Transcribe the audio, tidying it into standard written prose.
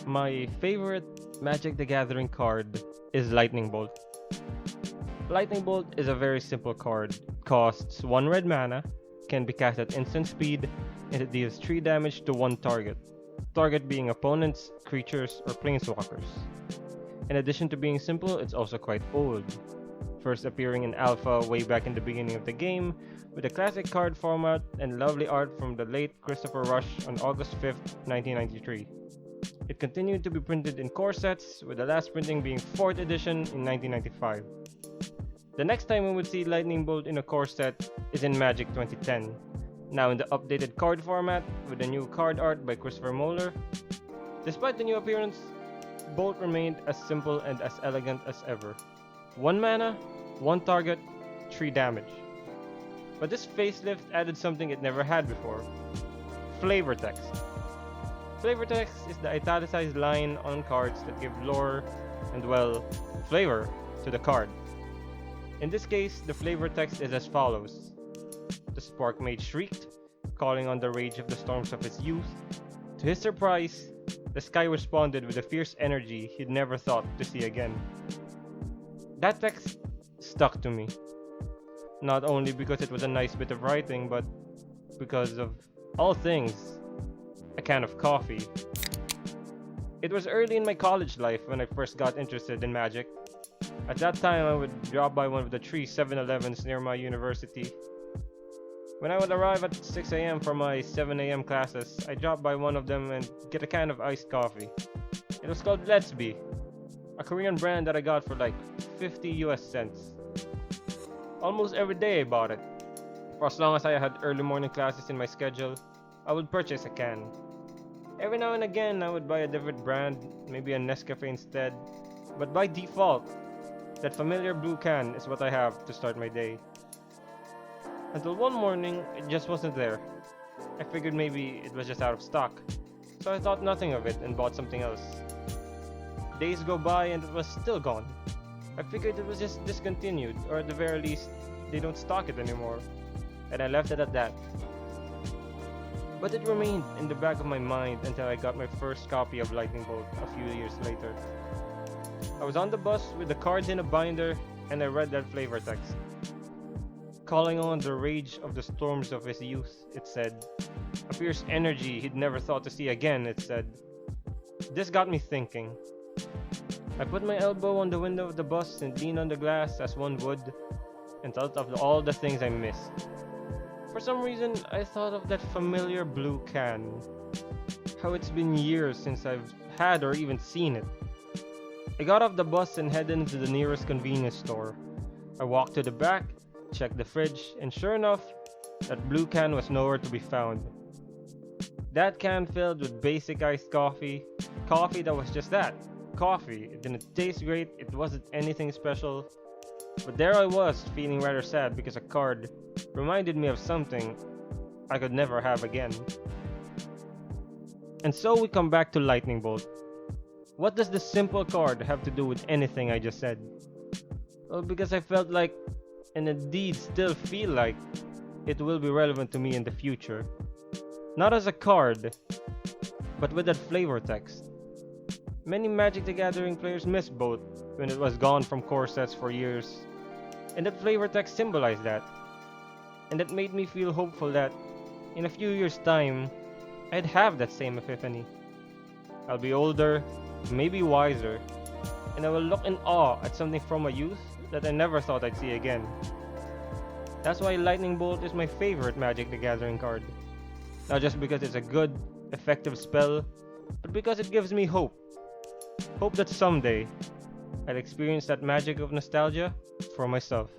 My favorite Magic the Gathering card is Lightning Bolt. Lightning Bolt is a very simple card. Costs 1 red mana, can be cast at instant speed, and it deals 3 damage to one target. Target being opponents, creatures, or planeswalkers. In addition to being simple, it's also quite old. First appearing in Alpha way back in the beginning of the game, with a classic card format and lovely art from the late Christopher Rush on August 5th, 1993. It continued to be printed in core sets, with the last printing being 4th edition in 1995. The next time we would see Lightning Bolt in a core set is in Magic 2010, now in the updated card format with the new card art by Christopher Moeller. Despite the new appearance, Bolt remained as simple and as elegant as ever. 1 mana, 1 target, 3 damage. But this facelift added something it never had before: flavor text. Flavor text is the italicized line on cards that give lore and, well, flavor to the card. In this case, the flavor text is as follows. The Spark Mage shrieked, calling on the rage of the storms of his youth. To his surprise, the sky responded with a fierce energy he'd never thought to see again. That text stuck to me. Not only because it was a nice bit of writing, but because of all things, a can of coffee. It was early in my college life when I first got interested in Magic. At that time, I would drop by one of the 3 7-Elevens near my university. When I would arrive at 6 a.m. for my 7 a.m. classes, I dropped by one of them and get a can of iced coffee. It was called Let's Be, a Korean brand that I got for like 50 US cents. Almost every day I bought it. For as long as I had early morning classes in my schedule, I would purchase a can. Every now and again, I would buy a different brand, maybe a Nescafe instead, but by default, that familiar blue can is what I have to start my day. Until one morning, it just wasn't there. I figured maybe it was just out of stock, so I thought nothing of it and bought something else. Days go by and it was still gone. I figured it was just discontinued, or at the very least, they don't stock it anymore, and I left it at that. But it remained in the back of my mind until I got my first copy of Lightning Bolt a few years later. I was on the bus with the cards in a binder, and I read that flavor text. Calling on the rage of the storms of his youth, it said. A fierce energy he'd never thought to see again, it said. This got me thinking. I put my elbow on the window of the bus and leaned on the glass as one would, and thought of all the things I missed. For some reason, I thought of that familiar blue can. How it's been years since I've had or even seen it. I got off the bus and headed into the nearest convenience store. I walked to the back, checked the fridge, and sure enough, that blue can was nowhere to be found. That can filled with basic iced coffee, coffee that was just that, coffee. It didn't taste great, it wasn't anything special, but there I was, feeling rather sad because a card reminded me of something I could never have again. And so we come back to Lightning Bolt. What does this simple card have to do with anything I just said? Well, because I felt like, and indeed still feel like, it will be relevant to me in the future. Not as a card, but with that flavor text. Many Magic the Gathering players missed Bolt when it was gone from core sets for years, and that flavor text symbolized that. And that made me feel hopeful that, in a few years' time, I'd have that same epiphany. I'll be older, maybe wiser, and I will look in awe at something from my youth that I never thought I'd see again. That's why Lightning Bolt is my favorite Magic the Gathering card. Not just because it's a good, effective spell, but because it gives me hope. Hope that someday, I'll experience that magic of nostalgia for myself.